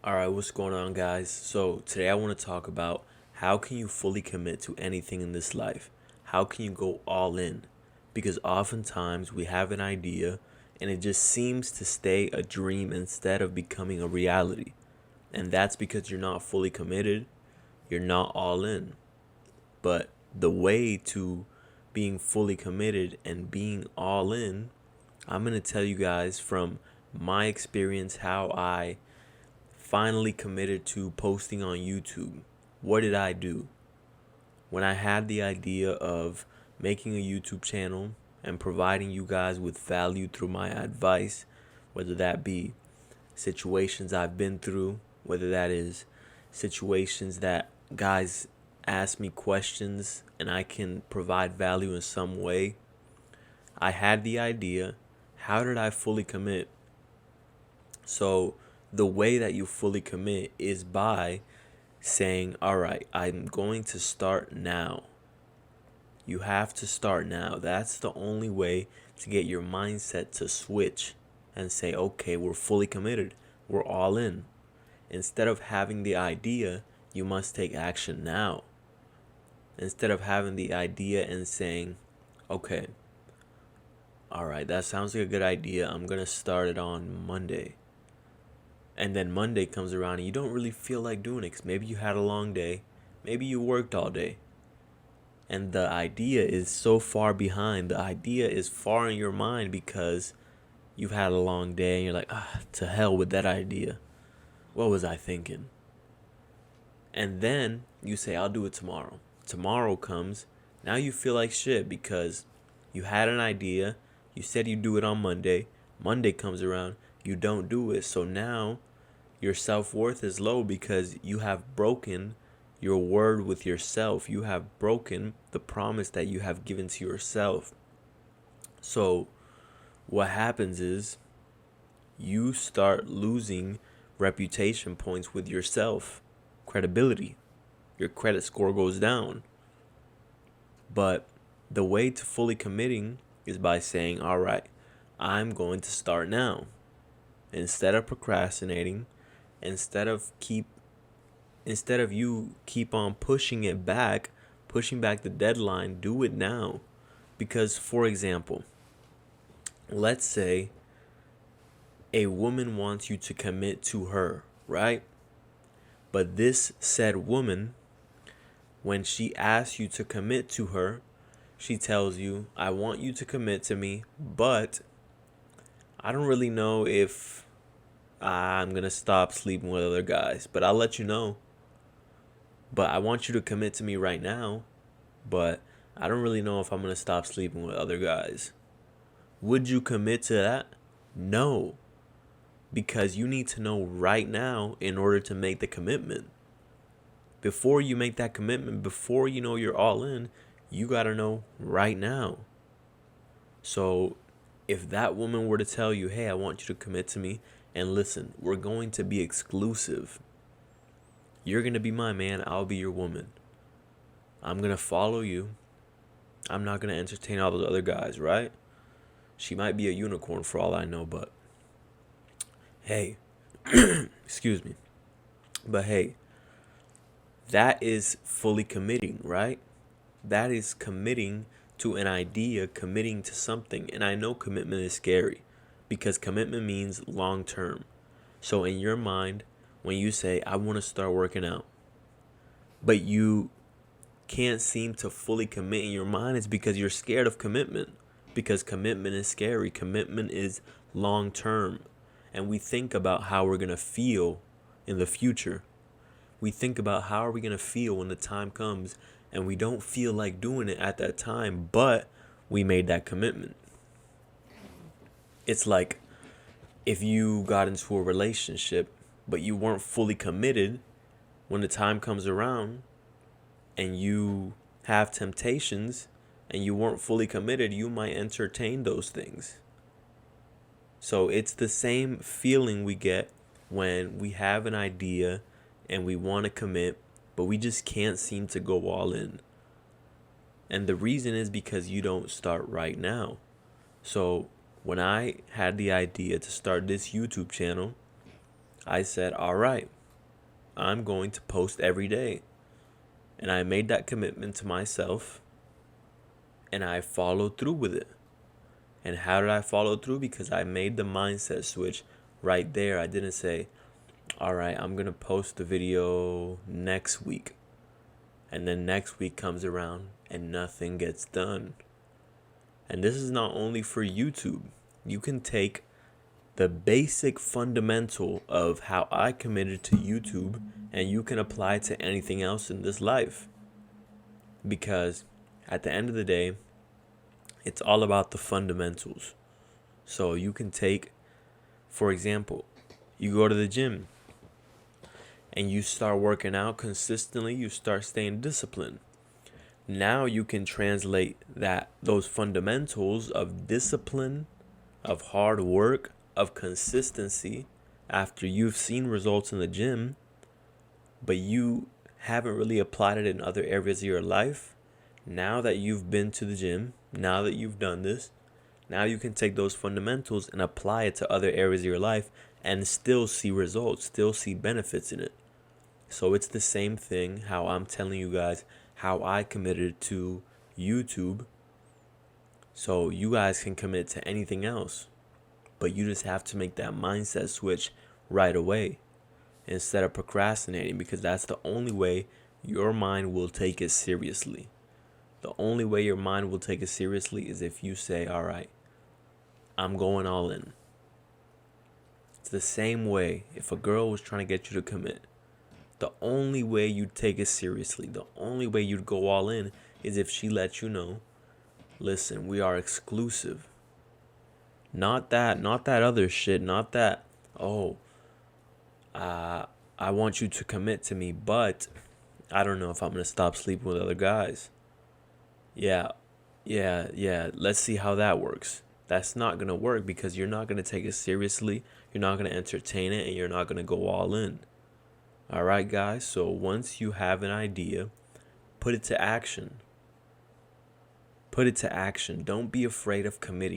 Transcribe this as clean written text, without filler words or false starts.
All right, what's going on, guys? So, today I want to talk about how can you fully commit to anything in this life? How can you go all in? Because oftentimes we have an idea and it just seems to stay a dream instead of becoming a reality. And that's because you're not fully committed, you're not all in. But the way to being fully committed and being all in, I'm going to tell you guys from my experience how I finally committed to posting on YouTube. What did I do? When I had the idea of making a YouTube channel and providing you guys with value through my advice, whether that be situations I've been through, whether that is situations that guys ask me questions and I can provide value in some way, I had the idea. How did I fully commit? So, the way that you fully commit is by saying, all right, I'm going to start now. You have to start now. That's the only way to get your mindset to switch and say, okay, we're fully committed. We're all in. Instead of having the idea, you must take action now. Instead of having the idea and saying, okay, all right, that sounds like a good idea. I'm going to start it on Monday. And then Monday comes around and you don't really feel like doing it 'cause maybe you had a long day. Maybe you worked all day. And the idea is so far behind. The idea is far in your mind because you've had a long day and you're like, to hell with that idea. What was I thinking? And then you say, I'll do it tomorrow. Tomorrow comes. Now you feel like shit because you had an idea. You said you'd do it on Monday. Monday comes around. You don't do it. So now your self-worth is low because you have broken your word with yourself. You have broken the promise that you have given to yourself. So what happens is you start losing reputation points with yourself, credibility. Your credit score goes down. But the way to fully committing is by saying, all right, I'm going to start now. Instead of procrastinating, instead of you keep on pushing it back, pushing back the deadline, do it now. Because, for example, let's say a woman wants you to commit to her, right? But this said woman, when she asks you to commit to her, she tells you, I want you to commit to me, but I don't really know if I'm going to stop sleeping with other guys, but I'll let you know. But I want you to commit to me right now, but I don't really know if I'm going to stop sleeping with other guys. Would you commit to that? No, because you need to know right now in order to make the commitment. Before you make that commitment, before you know you're all in, you got to know right now. So if that woman were to tell you, hey, I want you to commit to me, and listen, we're going to be exclusive. You're going to be my man, I'll be your woman. I'm going to follow you. I'm not going to entertain all those other guys, right? She might be a unicorn for all I know, but hey, excuse me. But hey, that is fully committing, right? That is committing to an idea, committing to something. And I know commitment is scary because commitment means long term. So in your mind, when you say, I want to start working out, but you can't seem to fully commit in your mind, it's because you're scared of commitment. Because commitment is scary. Commitment is long term. And we think about how we're going to feel in the future. We think about how are we going to feel when the time comes and we don't feel like doing it at that time, but we made that commitment. It's like if you got into a relationship, but you weren't fully committed when the time comes around and you have temptations and you weren't fully committed, you might entertain those things. So it's the same feeling we get when we have an idea and we want to commit, but we just can't seem to go all in. And the reason is because you don't start right now. So when I had the idea to start this YouTube channel, I said, all right, I'm going to post every day. And I made that commitment to myself, and I followed through with it. And how did I follow through? Because I made the mindset switch right there. I didn't say, all right, I'm going to post the video next week. And then next week comes around and nothing gets done. And this is not only for YouTube. You can take the basic fundamental of how I committed to YouTube and you can apply it to anything else in this life. Because at the end of the day, it's all about the fundamentals. So you can take, for example, you go to the gym and you start working out consistently, you start staying disciplined. Now you can translate those fundamentals of discipline, of hard work, of consistency after you've seen results in the gym, but you haven't really applied it in other areas of your life. Now that you've been to the gym, now that you've done this, now you can take those fundamentals and apply it to other areas of your life and still see results, still see benefits in it. So it's the same thing how I'm telling you guys how I committed to YouTube. So you guys can commit to anything else, but you just have to make that mindset switch right away instead of procrastinating, because that's the only way your mind will take it seriously. The only way your mind will take it seriously is if you say, all right, I'm going all in. It's the same way if a girl was trying to get you to commit. The only way you'd take it seriously, the only way you'd go all in is if she let you know, listen, we are exclusive. Not that other shit, not that, I want you to commit to me, but I don't know if I'm going to stop sleeping with other guys. Yeah, let's see how that works. That's not going to work because you're not going to take it seriously, you're not going to entertain it, and you're not going to go all in. All right, guys, so once you have an idea, put it to action. Put it to action. Don't be afraid of committing.